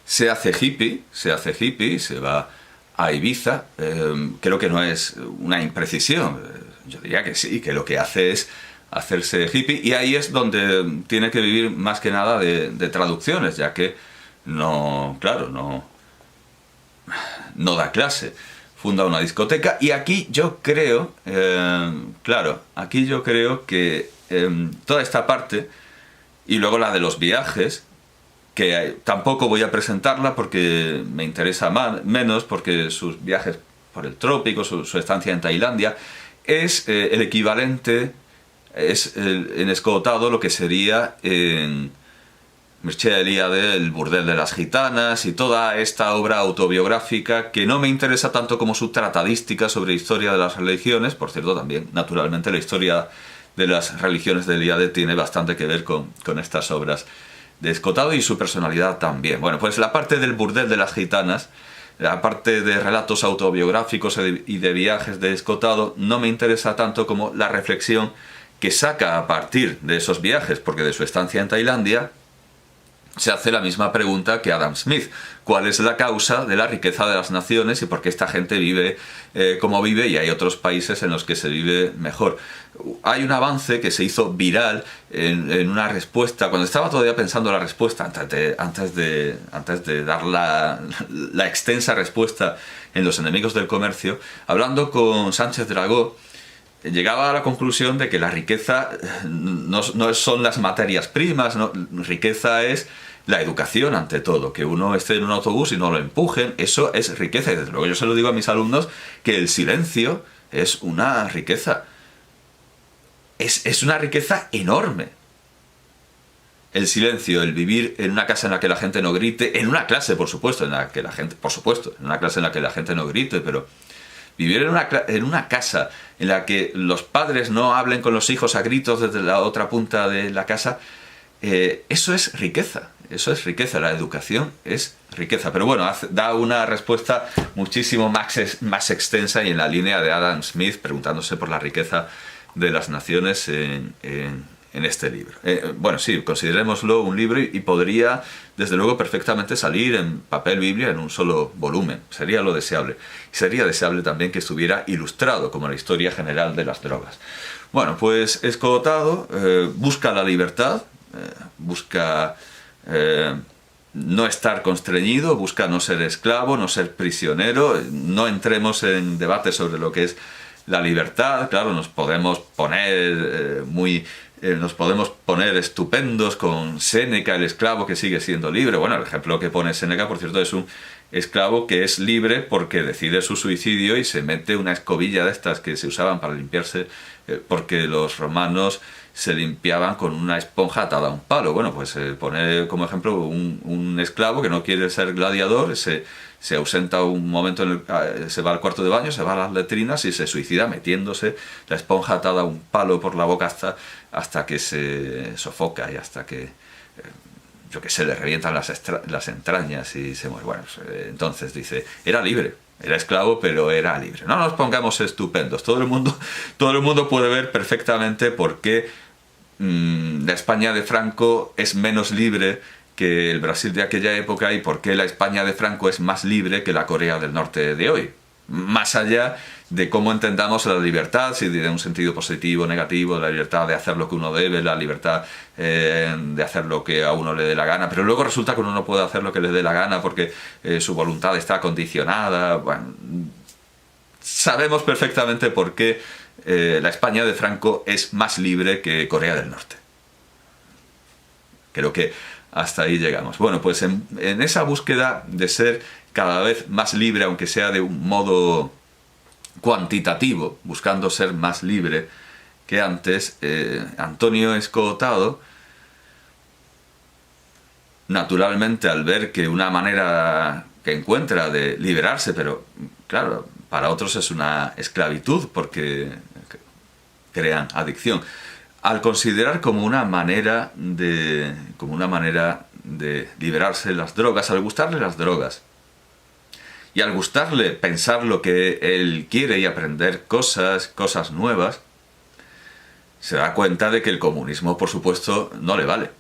se va a Ibiza. Creo que no es una imprecisión. Yo diría que sí, que lo que hace es hacerse hippie, y ahí es donde tiene que vivir más que nada de traducciones, ya que no, claro, no da clase. Funda una discoteca, y aquí yo creo, que toda esta parte, y luego la de los viajes, que tampoco voy a presentarla porque me interesa menos, porque sus viajes por el trópico, su estancia en Tailandia, es el equivalente, en escotado lo que sería en Mircea Eliade, El burdel de las gitanas, y toda esta obra autobiográfica que no me interesa tanto como su tratadística sobre historia de las religiones. Por cierto, también, naturalmente, la historia de las religiones de Eliade tiene bastante que ver con estas obras de Escotado, y su personalidad también. Bueno, pues la parte del burdel de las gitanas, la parte de relatos autobiográficos y de viajes de Escotado, no me interesa tanto como la reflexión que saca a partir de esos viajes, porque de su estancia en Tailandia se hace la misma pregunta que Adam Smith: ¿cuál es la causa de la riqueza de las naciones y por qué esta gente vive como vive y hay otros países en los que se vive mejor? Hay un avance que se hizo viral en una respuesta, cuando estaba todavía pensando la respuesta, antes de dar la extensa respuesta en Los enemigos del comercio, hablando con Sánchez Dragó, llegaba a la conclusión de que la riqueza no son las materias primas, ¿no? Riqueza es la educación, ante todo, que uno esté en un autobús y no lo empujen, eso es riqueza. Y desde luego yo se lo digo a mis alumnos, que el silencio es una riqueza. Es una riqueza enorme. El silencio, el vivir en una casa en la que la gente no grite, en una clase, por supuesto, en una clase en la que la gente no grite, pero vivir en una casa en la que los padres no hablen con los hijos a gritos desde la otra punta de la casa, eso es riqueza. Eso es riqueza, la educación es riqueza. Pero bueno, da una respuesta muchísimo más extensa y en la línea de Adam Smith, preguntándose por la riqueza de las naciones en este libro. Bueno, sí, considerémoslo un libro, y podría, desde luego, perfectamente salir en papel Biblia en un solo volumen. Sería lo deseable. Y sería deseable también que estuviera ilustrado, como la historia general de las drogas. Bueno, pues Escotado busca la libertad, busca no estar constreñido, busca no ser esclavo, no ser prisionero. No entremos en debate sobre lo que es la libertad. Claro, nos podemos poner estupendos con Séneca, el esclavo que sigue siendo libre. Bueno, el ejemplo que pone Séneca, por cierto, es un esclavo que es libre porque decide su suicidio y se mete una escobilla de estas que se usaban para limpiarse, porque los romanos se limpiaban con una esponja atada a un palo. Bueno, pues pone como ejemplo un esclavo que no quiere ser gladiador, se ausenta un momento, se va al cuarto de baño, se va a las letrinas y se suicida metiéndose la esponja atada a un palo por la boca hasta que se sofoca y hasta que, yo qué sé, le revientan las entrañas y se muere. Bueno, pues, entonces dice, era libre. Era esclavo, pero era libre. No nos pongamos estupendos. Todo el mundo puede ver perfectamente por qué la España de Franco es menos libre que el Brasil de aquella época, y por qué la España de Franco es más libre que la Corea del Norte de hoy. Más allá de cómo entendamos la libertad, si de un sentido positivo o negativo, la libertad de hacer lo que uno debe, la libertad de hacer lo que a uno le dé la gana, pero luego resulta que uno no puede hacer lo que le dé la gana porque su voluntad está condicionada. Bueno, sabemos perfectamente por qué la España de Franco es más libre que Corea del Norte. Creo que hasta ahí llegamos. Bueno, pues en esa búsqueda de ser cada vez más libre, aunque sea de un modo cuantitativo, buscando ser más libre que antes, Antonio Escotado, naturalmente, al ver que una manera que encuentra de liberarse, pero claro, para otros es una esclavitud porque crean adicción, al considerar como una manera de liberarse las drogas, al gustarle las drogas, y al gustarle pensar lo que él quiere y aprender cosas nuevas, se da cuenta de que el comunismo, por supuesto, no le vale.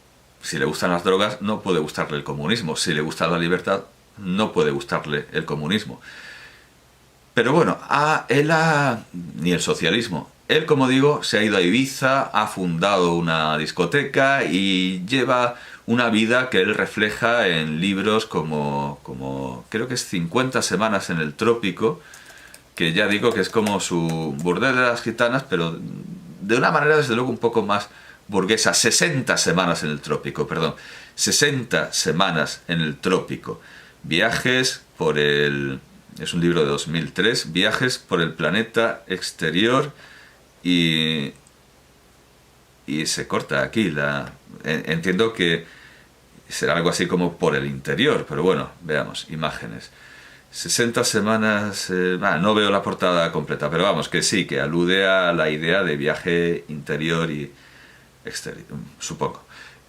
Si le gustan las drogas, no puede gustarle el comunismo. Si le gusta la libertad, no puede gustarle el comunismo. Pero bueno, ni el socialismo. Él, como digo, se ha ido a Ibiza, ha fundado una discoteca y lleva una vida que él refleja en libros como creo que es 50 semanas en el trópico, que ya digo que es como su burdel de las gitanas, pero de una manera desde luego un poco más burguesa. 60 semanas en el trópico, perdón. 60 semanas en el trópico. Viajes por el... Es un libro de 2003. Viajes por el planeta exterior y se corta aquí la... Entiendo que será algo así como por el interior, pero bueno, veamos, imágenes. 60 semanas, no veo la portada completa, pero vamos, que sí, que alude a la idea de viaje interior y exterior, supongo.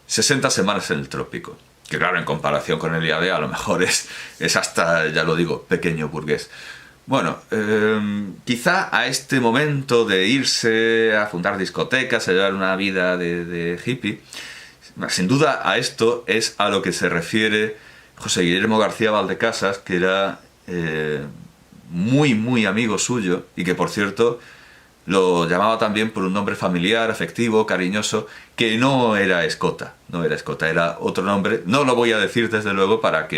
60 semanas en el trópico, que claro, en comparación con el IAD a lo mejor es hasta, ya lo digo, pequeño burgués. Bueno, quizá a este momento de irse a fundar discotecas, a llevar una vida de hippie, sin duda a esto es a lo que se refiere José Guillermo García Valdecasas, que era muy amigo suyo y que, por cierto, lo llamaba también por un nombre familiar, afectivo, cariñoso, que no era Escota, era otro nombre. No lo voy a decir desde luego para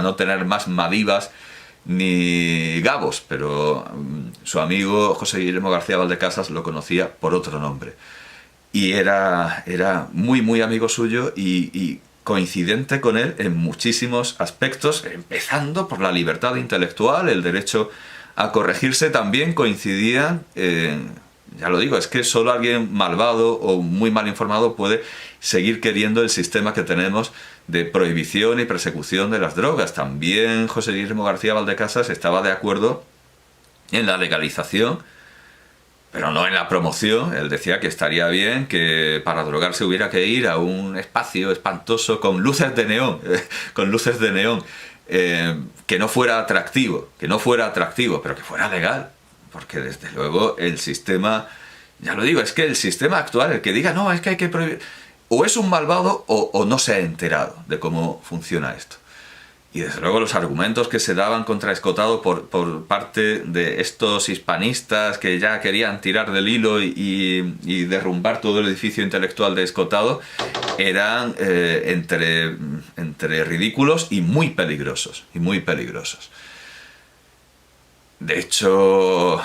no tener más madivas ni gabos, pero su amigo José Guillermo García Valdecasas lo conocía por otro nombre. Y era muy amigo suyo y coincidente con él en muchísimos aspectos, empezando por la libertad intelectual, el derecho a corregirse. También coincidían, ya lo digo, es que solo alguien malvado o muy mal informado puede seguir queriendo el sistema que tenemos de prohibición y persecución de las drogas. También José Guillermo García Valdecasas estaba de acuerdo en la legalización, pero no en la promoción. Él decía que estaría bien que para drogarse hubiera que ir a un espacio espantoso con luces de neón, que no fuera atractivo, pero que fuera legal, porque desde luego el sistema, ya lo digo, es que el sistema actual, el que diga no, es que hay que prohibir, o es un malvado o no se ha enterado de cómo funciona esto. Y desde luego los argumentos que se daban contra Escotado por parte de estos hispanistas que ya querían tirar del hilo y derrumbar todo el edificio intelectual de Escotado eran entre ridículos y muy peligrosos. De hecho,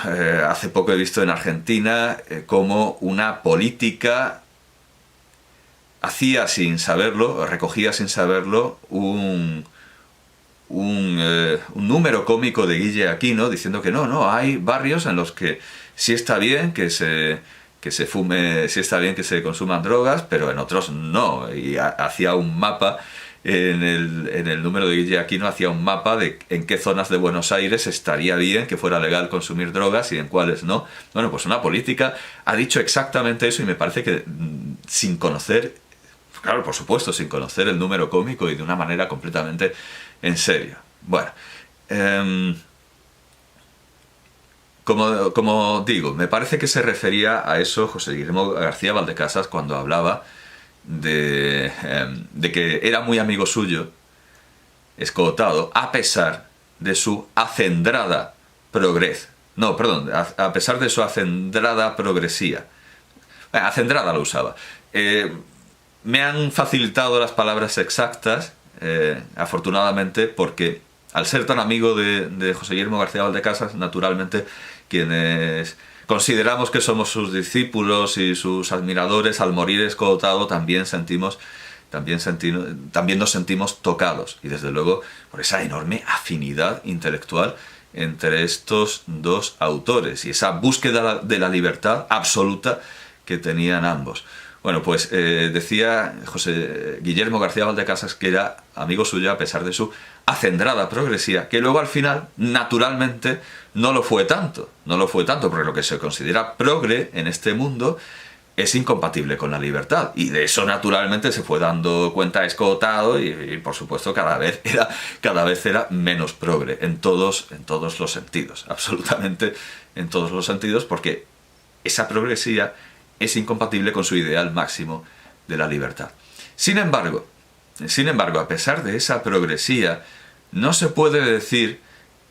hace poco he visto en Argentina cómo una política recogía sin saberlo un número cómico de Guille Aquino diciendo que no, hay barrios en los que sí está bien que se fume, sí está bien que se consuman drogas, pero en otros no. Y hacía un mapa, en el número de Guille Aquino hacía un mapa de en qué zonas de Buenos Aires estaría bien que fuera legal consumir drogas y en cuáles no. Bueno, pues una política ha dicho exactamente eso y me parece que sin conocer, claro, por supuesto, sin conocer el número cómico y de una manera completamente en serio. Bueno, como digo, me parece que se refería a eso José Guillermo García Valdecasas cuando hablaba de que era muy amigo suyo, Escotado, a pesar de su acendrada a pesar de su acendrada progresía. Acendrada lo usaba. Me han facilitado las palabras exactas, afortunadamente, porque al ser tan amigo de José Guillermo García Valdecasas, naturalmente quienes consideramos que somos sus discípulos y sus admiradores, al morir Escotado también nos sentimos tocados, y desde luego por esa enorme afinidad intelectual entre estos dos autores y esa búsqueda de la libertad absoluta que tenían ambos. Bueno, pues decía José Guillermo García Valdecasas que era amigo suyo a pesar de su acendrada progresía, que luego al final, naturalmente, no lo fue tanto, porque lo que se considera progre en este mundo es incompatible con la libertad, y de eso naturalmente se fue dando cuenta Escotado y por supuesto cada vez era menos progre en todos los sentidos, absolutamente en todos los sentidos, porque esa progresía es incompatible con su ideal máximo de la libertad. Sin embargo, a pesar de esa progresía, no se puede decir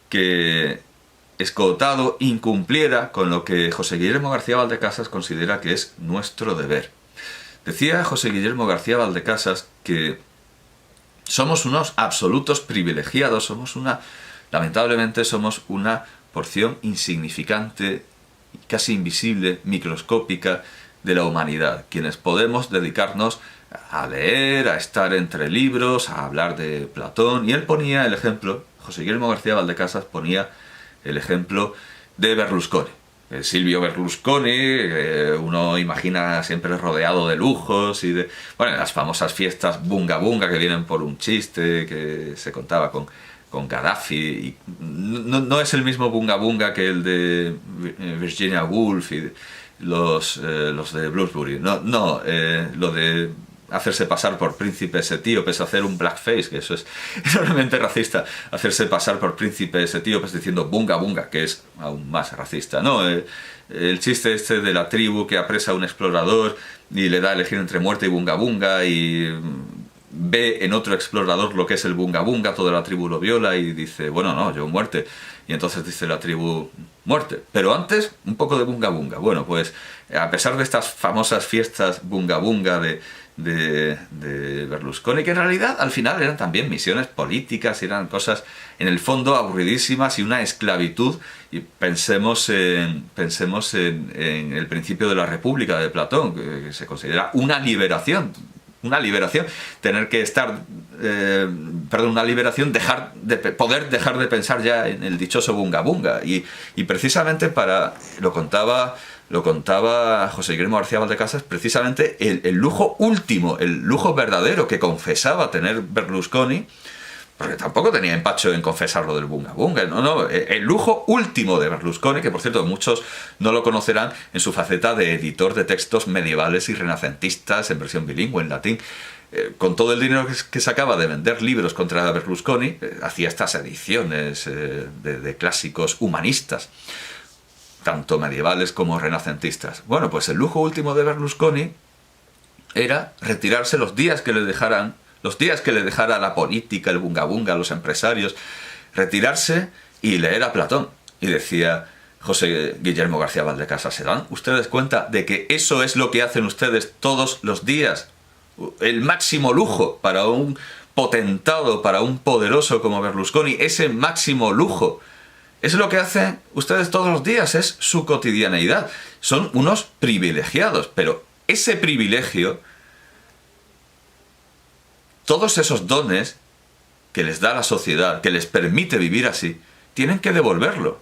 que Escoutado incumpliera con lo que José Guillermo García Valdecasas considera que es nuestro deber. Decía José Guillermo García Valdecasas que somos unos absolutos privilegiados, lamentablemente somos una porción insignificante, casi invisible, microscópica de la humanidad, quienes podemos dedicarnos a leer, a estar entre libros, a hablar de Platón. Y él ponía el ejemplo, José Guillermo García Valdecasas ponía el ejemplo de Berlusconi. Silvio Berlusconi, uno imagina siempre rodeado de lujos y de... Bueno, las famosas fiestas bunga bunga que vienen por un chiste que se contaba con Gaddafi. Y no es el mismo bunga bunga que el de Virginia Woolf y los de Bloomsbury. Lo de hacerse pasar por príncipes etíopes, hacer un blackface, que eso es enormemente racista, hacerse pasar por príncipes etíopes diciendo bunga bunga, que es aún más racista, ¿no? El chiste este de la tribu que apresa a un explorador y le da a elegir entre muerte y bunga bunga y ve en otro explorador lo que es el bunga bunga, toda la tribu lo viola y dice, bueno, no, yo muerte. Y entonces dice la tribu, muerte. Pero antes, un poco de bunga bunga. Bueno, pues a pesar de estas famosas fiestas bunga bunga de Berlusconi, que en realidad al final eran también misiones políticas, eran cosas en el fondo aburridísimas y una esclavitud. Y pensemos en el principio de la República de Platón, que se considera una liberación, tener que estar, una liberación, poder dejar de pensar ya en el dichoso bunga bunga. Y precisamente lo contaba José Guillermo García Valdecasas, precisamente el lujo último, el lujo verdadero que confesaba tener Berlusconi, porque tampoco tenía empacho en confesar lo del bunga bunga, el lujo último de Berlusconi, que por cierto muchos no lo conocerán en su faceta de editor de textos medievales y renacentistas en versión bilingüe, en latín. Con todo el dinero que sacaba de vender libros contra Berlusconi, hacía estas ediciones de clásicos humanistas, tanto medievales como renacentistas. Bueno, pues el lujo último de Berlusconi era retirarse los días que le dejara la política, el bunga bunga, los empresarios, retirarse y leer a Platón. Y decía José Guillermo García Valdecasas, ¿se dan ustedes cuenta de que eso es lo que hacen ustedes todos los días? El máximo lujo para un potentado, para un poderoso como Berlusconi, ese máximo lujo es lo que hacen ustedes todos los días, es su cotidianeidad. Son unos privilegiados, pero ese privilegio, todos esos dones que les da la sociedad, que les permite vivir así, tienen que devolverlo.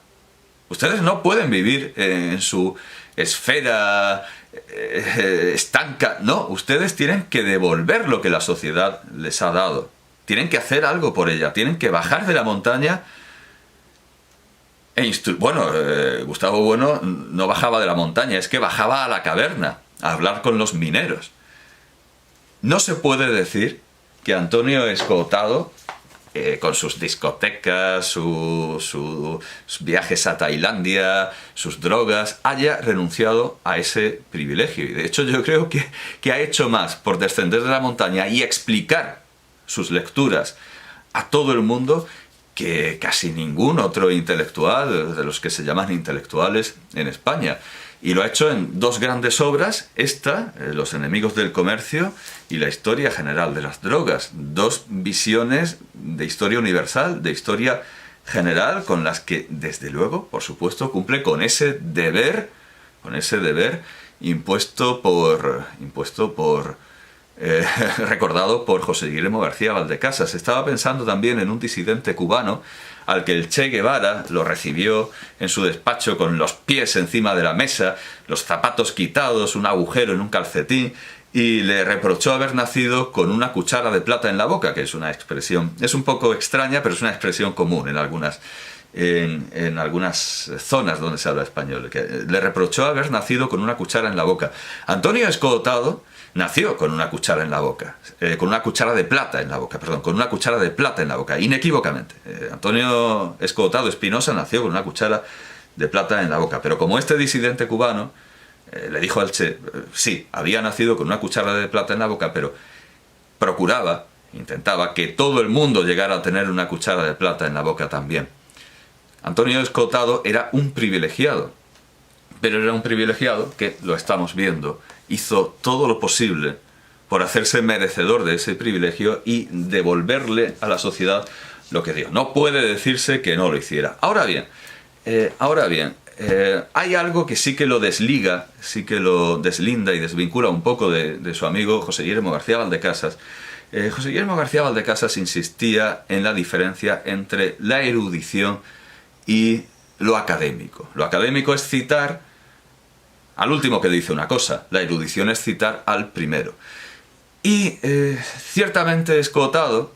Ustedes no pueden vivir en su esfera estanca, no, ustedes tienen que devolver lo que la sociedad les ha dado. Tienen que hacer algo por ella, tienen que bajar de la montaña. Gustavo Bueno no bajaba de la montaña, es que bajaba a la caverna a hablar con los mineros. No se puede decir que Antonio Escoutado, con sus discotecas, sus viajes a Tailandia, sus drogas, haya renunciado a ese privilegio. Y de hecho yo creo que ha hecho más por descender de la montaña y explicar sus lecturas a todo el mundo que casi ningún otro intelectual, de los que se llaman intelectuales en España. Y lo ha hecho en dos grandes obras, Los enemigos del comercio y La historia general de las drogas. Dos visiones de historia universal, de historia general, con las que, desde luego, por supuesto, cumple con ese deber recordado por José Guillermo García Valdecasas. Estaba pensando también en un disidente cubano al que el Che Guevara lo recibió en su despacho con los pies encima de la mesa, los zapatos quitados, un agujero en un calcetín, y le reprochó haber nacido con una cuchara de plata en la boca, que es una expresión, es un poco extraña, pero es una expresión común en algunas zonas donde se habla español, que le reprochó haber nacido con una cuchara en la boca. Antonio Escoutado nació con una cuchara en la boca, con una cuchara de plata en la boca, inequívocamente. Antonio Escoutado Espinosa nació con una cuchara de plata en la boca, pero como este disidente cubano le dijo al Che, sí, había nacido con una cuchara de plata en la boca, pero intentaba que todo el mundo llegara a tener una cuchara de plata en la boca también. Antonio Escotado era un privilegiado, pero era un privilegiado que, lo estamos viendo, hizo todo lo posible por hacerse merecedor de ese privilegio y devolverle a la sociedad lo que dio. No puede decirse que no lo hiciera. Ahora bien, hay algo que sí que lo desliga, sí que lo deslinda y desvincula un poco de su amigo José Guillermo García Valdecasas. José Guillermo García Valdecasas insistía en la diferencia entre la erudición y lo académico. Lo académico es citar al último que dice una cosa, la erudición es citar al primero. Y ciertamente Escotado,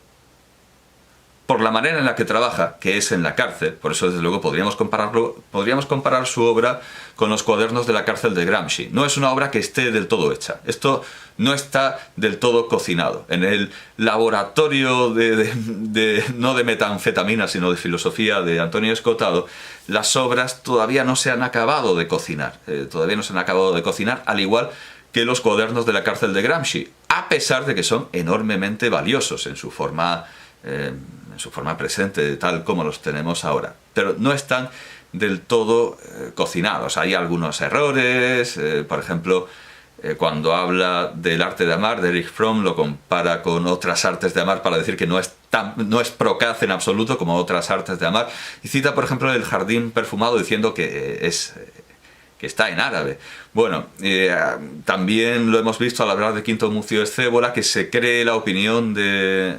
por la manera en la que trabaja, que es en la cárcel, por eso desde luego podríamos comparar su obra con los cuadernos de la cárcel de Gramsci. No es una obra que esté del todo hecha. Esto no está del todo cocinado. En el laboratorio no de metanfetamina, sino de filosofía de Antonio Escotado, las obras todavía no se han acabado de cocinar. Al igual que los cuadernos de la cárcel de Gramsci, a pesar de que son enormemente valiosos en su forma presente, tal como los tenemos ahora. Pero no están del todo cocinados. Hay algunos errores, por ejemplo, cuando habla del arte de amar de Erich Fromm, lo compara con otras artes de amar para decir que no es procaz en absoluto como otras artes de amar, y cita, por ejemplo, el jardín perfumado diciendo que está en árabe. Bueno, también lo hemos visto al hablar de Quinto Mucio Escévola, que se cree la opinión de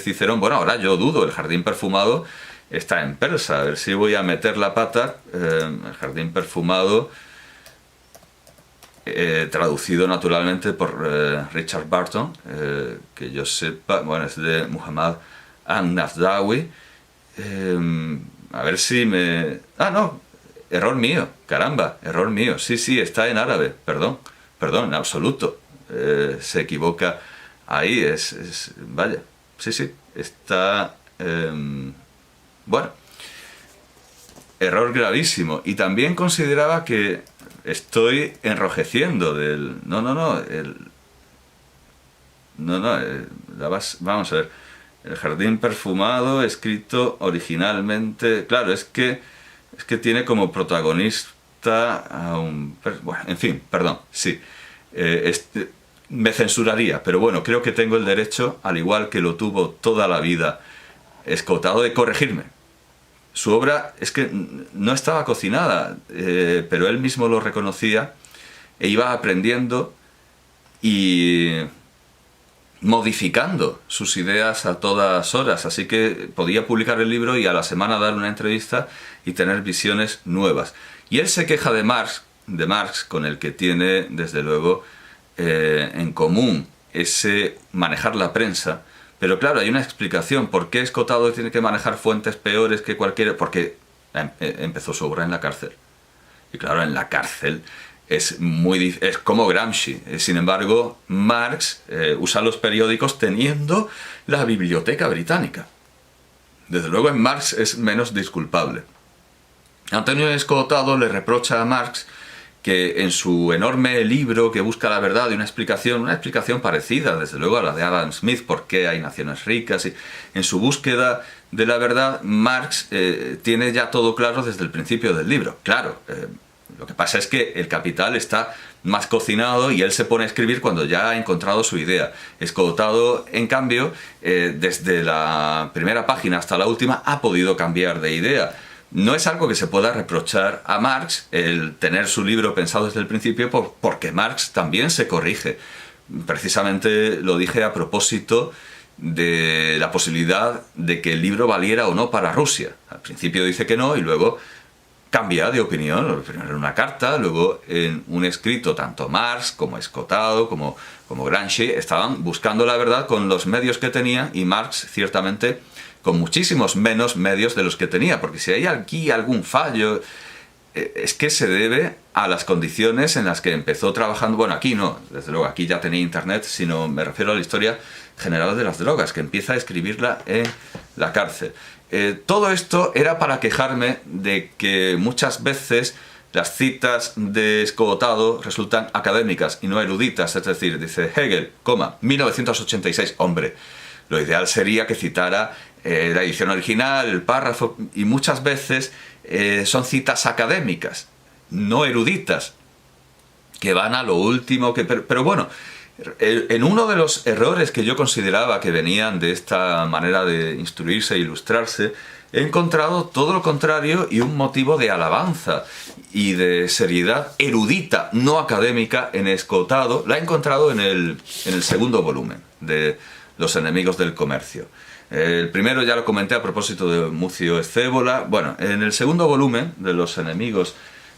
Cicerón. Bueno, ahora yo dudo, el jardín perfumado está en persa. A ver si voy a meter la pata. El jardín perfumado, traducido naturalmente por Richard Barton, que yo sepa, bueno, es de Muhammad an-Nafdawi. A ver si me... Ah, no. Error mío, caramba, error mío. Sí, está en árabe, perdón, en absoluto. Se equivoca ahí, vaya, sí, está... bueno, error gravísimo. Y también consideraba que estoy enrojeciendo del... Vamos a ver. El jardín perfumado, escrito originalmente... Claro, es que tiene como protagonista a un... Bueno, en fin, perdón, sí. Me censuraría, pero bueno, creo que tengo el derecho, al igual que lo tuvo toda la vida Escotado, de corregirme. Su obra es que no estaba cocinada, pero él mismo lo reconocía e iba aprendiendo y modificando sus ideas a todas horas, así que podía publicar el libro y a la semana dar una entrevista y tener visiones nuevas. Y él se queja de Marx, con el que tiene desde luego en común ese manejar la prensa, pero claro, hay una explicación. ¿Por qué Escotado tiene que manejar fuentes peores que cualquiera? Porque empezó su obra en la cárcel. Y claro, en la cárcel es como Gramsci. Sin embargo, Marx usa los periódicos teniendo la biblioteca británica. Desde luego en Marx es menos disculpable. Antonio Escotado le reprocha a Marx que en su enorme libro que busca la verdad y una explicación parecida, desde luego, a la de Adam Smith, por qué hay naciones ricas, y en su búsqueda de la verdad, Marx tiene ya todo claro desde el principio del libro. Claro, lo que pasa es que el Capital está más cocinado y él se pone a escribir cuando ya ha encontrado su idea. Escotado, en cambio, desde la primera página hasta la última, ha podido cambiar de idea. No es algo que se pueda reprochar a Marx el tener su libro pensado desde el principio, porque Marx también se corrige. Precisamente lo dije a propósito de la posibilidad de que el libro valiera o no para Rusia. Al principio dice que no y luego cambia de opinión, primero en una carta, luego en un escrito. Tanto Marx como Escotado como Gramsci estaban buscando la verdad con los medios que tenía, y Marx ciertamente con muchísimos menos medios de los que tenía, porque si hay aquí algún fallo, es que se debe a las condiciones en las que empezó trabajando. Bueno, aquí no, desde luego, aquí ya tenía internet, sino me refiero a la historia general de las drogas, que empieza a escribirla en la cárcel. Todo esto era para quejarme de que muchas veces las citas de Escogotado resultan académicas y no eruditas, es decir, dice Hegel, 1986, hombre, lo ideal sería que citara la edición original, el párrafo, y muchas veces son citas académicas, no eruditas, que van a lo último, pero bueno, en uno de los errores que yo consideraba que venían de esta manera de instruirse e ilustrarse, he encontrado todo lo contrario y un motivo de alabanza y de seriedad erudita, no académica, en Escogotado. La he encontrado en el segundo volumen de Los enemigos del comercio. El primero ya lo comenté a propósito de Muzio Scévola. Bueno, en el segundo volumen de Los enemigos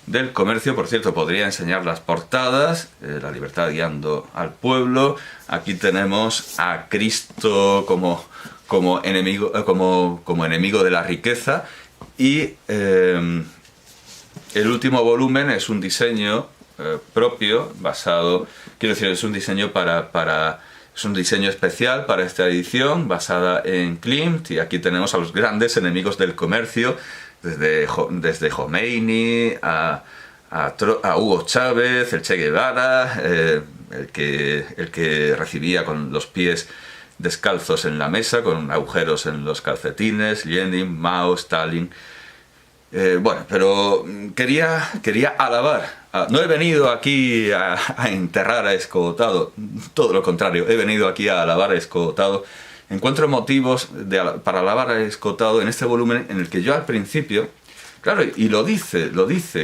del comercio, por cierto, podría enseñar las portadas, la libertad guiando al pueblo. Aquí tenemos a Cristo como enemigo de la riqueza, y el último volumen es un diseño propio, basado, quiero decir, es un diseño es un diseño especial para esta edición, basada en Klimt, y aquí tenemos a los grandes enemigos del comercio, desde Khomeini a Hugo Chávez, el Che Guevara, el que recibía con los pies descalzos en la mesa, con agujeros en los calcetines, Lenin, Mao, Stalin. Bueno, pero quería alabar. No he venido aquí a enterrar a Escogotado, todo lo contrario, he venido aquí a alabar a Escogotado. Encuentro motivos para alabar a Escogotado en este volumen, en el que yo al principio, claro, y lo dice,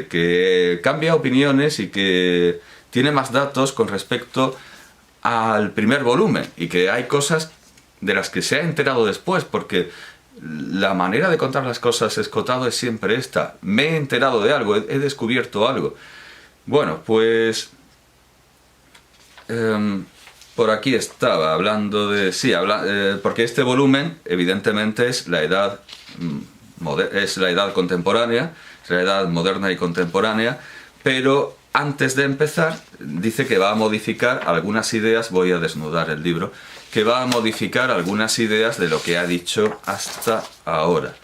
que cambia opiniones y que tiene más datos con respecto al primer volumen, y que hay cosas de las que se ha enterado después, porque la manera de contar las cosas Escogotado es siempre esta: me he enterado de algo, he descubierto algo. Bueno, pues por aquí estaba hablando de... Sí, porque este volumen evidentemente es la edad contemporánea, es la edad moderna y contemporánea, pero antes de empezar dice que va a modificar algunas ideas, voy a desnudar el libro, que va a modificar algunas ideas de lo que ha dicho hasta ahora.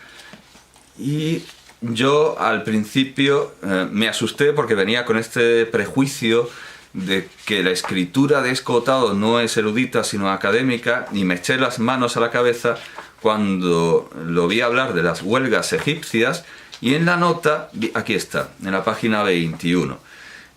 Y yo al principio me asusté porque venía con este prejuicio de que la escritura de Escogotado no es erudita sino académica, y me eché las manos a la cabeza cuando lo vi hablar de las huelgas egipcias, y en la nota, aquí está, en la página 21,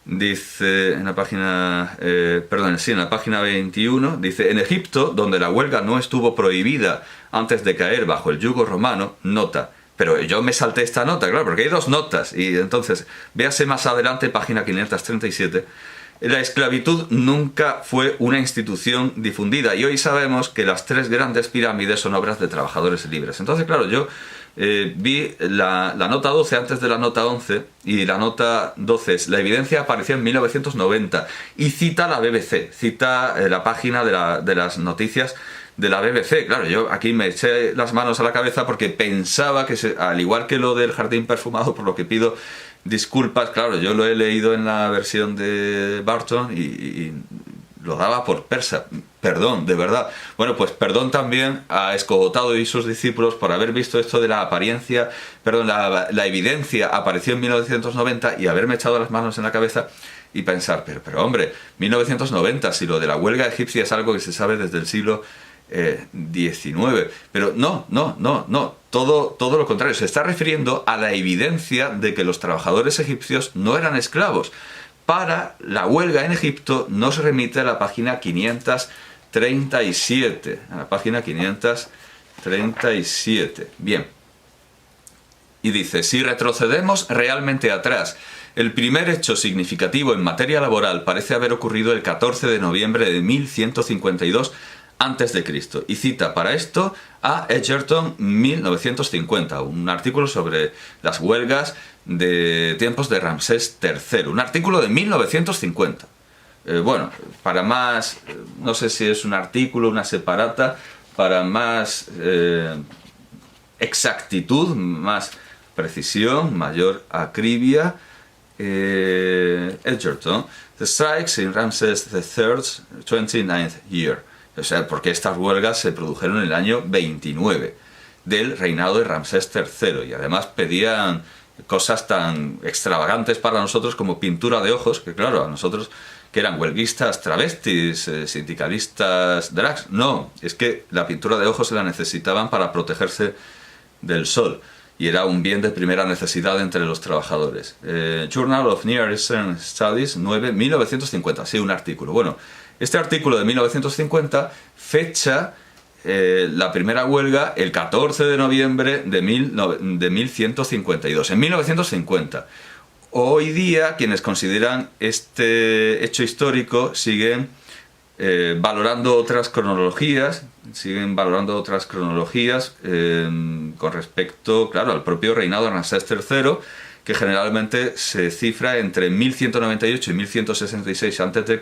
dice, en la página 21, dice: en Egipto, donde la huelga no estuvo prohibida antes de caer bajo el yugo romano, nota. Pero yo me salté esta nota, claro, porque hay dos notas, y entonces, véase más adelante, página 537, la esclavitud nunca fue una institución difundida, y hoy sabemos que las tres grandes pirámides son obras de trabajadores libres. Entonces, claro, yo vi la nota 12 antes de la nota 11, y la nota 12 es: la evidencia apareció en 1990, y cita la BBC, cita la página de las noticias de la BBC. Claro, yo aquí me eché las manos a la cabeza porque pensaba que, al igual que lo del jardín perfumado, por lo que pido disculpas, claro, yo lo he leído en la versión de Barton y lo daba por persa. Perdón, de verdad. Bueno, pues perdón también a Escogotado y sus discípulos por haber visto esto de la apariencia, perdón, la evidencia apareció en 1990, y haberme echado las manos en la cabeza y pensar, pero hombre, 1990, si lo de la huelga egipcia es algo que se sabe desde el siglo XIX. Pero no, todo lo contrario, se está refiriendo a la evidencia de que los trabajadores egipcios no eran esclavos. Para la huelga en Egipto nos remite a la página 537, a la página 537. Bien, y dice: si retrocedemos realmente atrás, el primer hecho significativo en materia laboral parece haber ocurrido el 14 de noviembre de 1152 a.C. y cita para esto a Edgerton 1950, un artículo sobre las huelgas de tiempos de Ramsés III, un artículo de 1950. Bueno, para más, no sé si es un artículo, una separata, para más exactitud, más precisión, mayor acribia, Edgerton: the strikes in Ramsés III's 29th year. O sea, porque estas huelgas se produjeron en el año 29 del reinado de Ramsés III, y además pedían cosas tan extravagantes para nosotros como pintura de ojos, que claro, a nosotros que eran huelguistas, travestis, sindicalistas, drags, no, es que la pintura de ojos se la necesitaban para protegerse del sol y era un bien de primera necesidad entre los trabajadores. Journal of Near Eastern Studies 9, 1950, sí, un artículo. Bueno, este artículo de 1950 fecha la primera huelga el 14 de noviembre de 1152, en 1950. Hoy día, quienes consideran este hecho histórico siguen valorando otras cronologías, con respecto, claro, al propio reinado de Ramsés III, que generalmente se cifra entre 1198 y 1166 a.C.,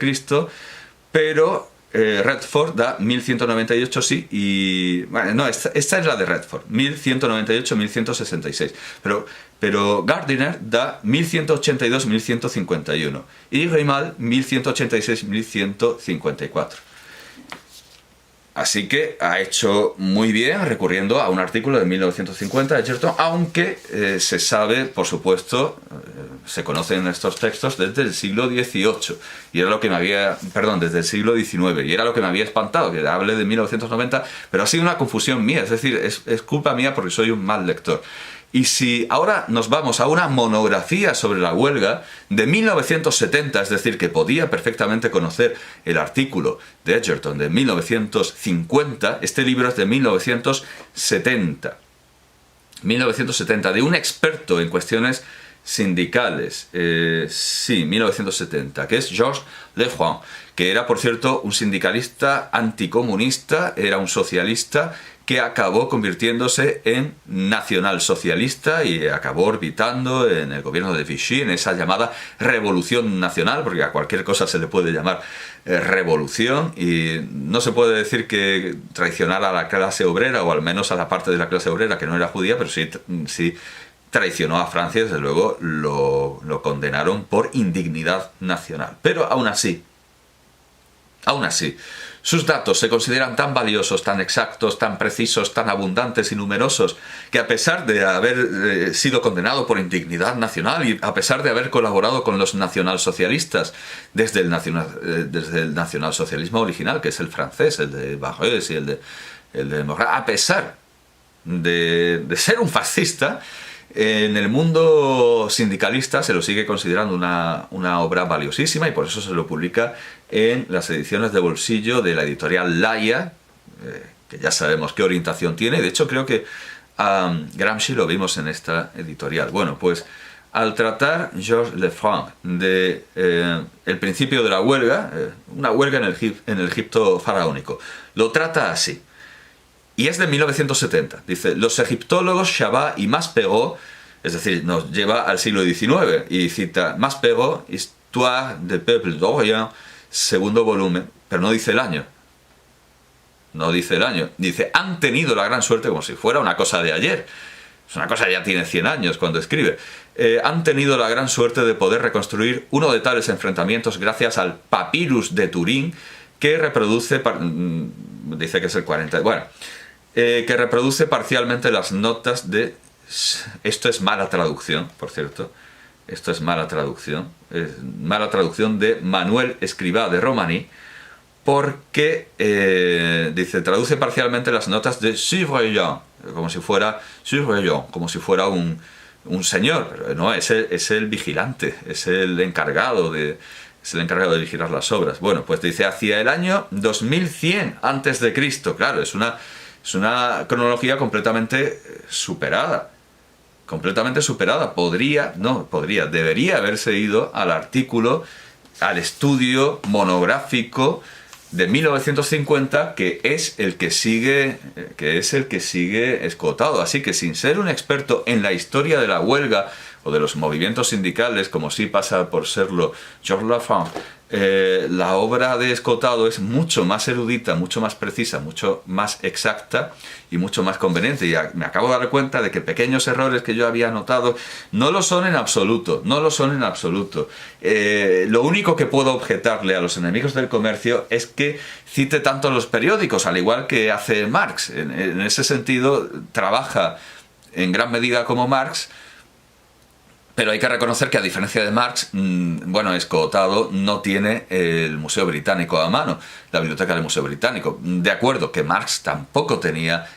pero Redford da 1198 sí, y bueno, no, esta es la de Redford, 1198-1166, pero Gardiner da 1182-1151 y Reimal 1186-1154. Así que ha hecho muy bien recurriendo a un artículo de 1950 de Edgerton, aunque se sabe, por supuesto, se conocen estos textos desde el siglo XVIII, y era lo que me había, perdón, desde el siglo XIX, y era lo que me había espantado, que hable de 1990, pero ha sido una confusión mía, es decir, es culpa mía porque soy un mal lector. Y si ahora nos vamos a una monografía sobre la huelga de 1970, es decir, que podía perfectamente conocer el artículo de Edgerton de 1950, este libro es de 1970. 1970, de un experto en cuestiones sindicales, sí, 1970, que es Georges Lefranc, que era, por cierto, un sindicalista anticomunista, era un socialista que acabó convirtiéndose en nacionalsocialista y acabó orbitando en el gobierno de Vichy, en esa llamada revolución nacional, porque a cualquier cosa se le puede llamar revolución, y no se puede decir que traicionara a la clase obrera, o al menos a la parte de la clase obrera que no era judía, pero sí traicionó a Francia, desde luego lo condenaron por indignidad nacional. Pero aún así, sus datos se consideran tan valiosos, tan exactos, tan precisos, tan abundantes y numerosos, que a pesar de haber sido condenado por indignidad nacional y a pesar de haber colaborado con los nacionalsocialistas desde el nacionalsocialismo original, que es el francés, el de Barrés y el de Marat, a pesar de ser un fascista, en el mundo sindicalista se lo sigue considerando una obra valiosísima, y por eso se lo publica en las ediciones de bolsillo de la editorial Laia, que ya sabemos qué orientación tiene. De hecho, creo que a Gramsci lo vimos en esta editorial. Bueno, pues al tratar Georges Lefranc de el principio de la huelga, una huelga en el Egipto faraónico, lo trata así. Y es de 1970. Dice, los egiptólogos Chabat y Maspero, es decir, nos lleva al siglo XIX, y cita Maspero, Histoire des peuples d'Orient, segundo volumen, pero no dice el año. No dice el año. Dice, han tenido la gran suerte, como si fuera una cosa de ayer. Es una cosa que ya tiene 100 años cuando escribe. Han tenido la gran suerte de poder reconstruir uno de tales enfrentamientos gracias al papyrus de Turín, que reproduce, dice que es el 40, bueno, que reproduce parcialmente las notas de... Esto es mala traducción, por cierto. Esto es mala traducción. Es mala traducción de Manuel Escrivá de Romaní, porque, dice, traduce parcialmente las notas de Surveillant, como si fuera Surveillant, como si fuera un señor. Pero no, es el vigilante, es el encargado de vigilar las obras. Bueno, pues dice, hacia el año 2100 antes de Cristo. Claro, es una cronología completamente superada. Debería haberse ido al artículo, al estudio monográfico de 1950, que es el que sigue escotado. Así que, sin ser un experto en la historia de la huelga o de los movimientos sindicales, como sí pasa por serlo Georges Lefranc, la obra de Escotado es mucho más erudita, mucho más precisa, mucho más exacta y mucho más conveniente. Y me acabo de dar cuenta de que pequeños errores que yo había notado no lo son en absoluto, lo único que puedo objetarle a los enemigos del comercio es que cite tanto los periódicos, al igual que hace Marx. En ese sentido, trabaja en gran medida como Marx, Pero hay que reconocer que, a diferencia de Marx, bueno, escotado no tiene el Museo Británico a mano, la biblioteca del Museo Británico. De acuerdo, que Marx tampoco tenía